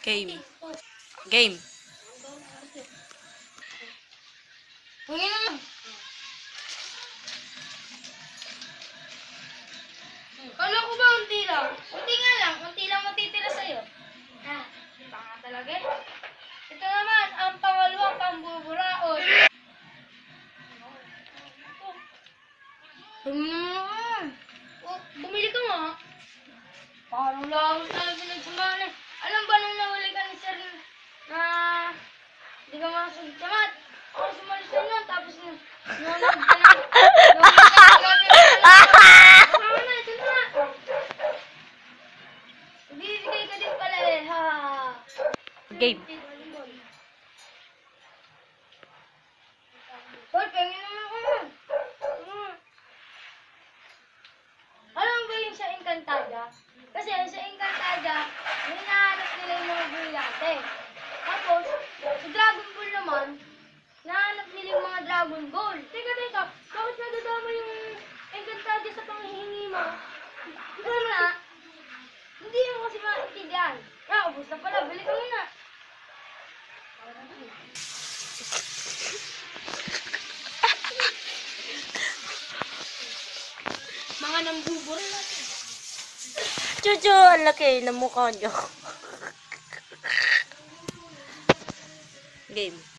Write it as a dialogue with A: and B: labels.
A: Game. Game.
B: Huwag naman. Kala ko ba unti lang? Unti nga lang. Unti lang matitira sa'yo. Ah, tanga talaga eh. Ito naman, ang pangalawang pambuburaot. Bumili ka nga. Parang lang tayo pinagsamahan eh. Alam ba nung nahuli ka ni Sir na di ka makasunod sa mat? Ako sumalis na nun, tapos nunod ka na. Kasama na, ito na. Bibigay ka din pala eh, ha.
A: Game.
B: Tol, pengin naman ako nun. Alam mo ba yung sa Encantada? Kasi sa Encantada, hinahanap nila yung mga brillante. Tapos, sa Dragon Ball naman, hinahanap nila yung mga Dragon Ball. Teka, bakit nadadama yung Encantada sa panghihingi mo? Kasi na, hindi mo kasi maintindihan. Ubus na pala, balik ka muna. Mga nambubura natin.
A: Chuchu, ang laki ng mukha niyo. Game.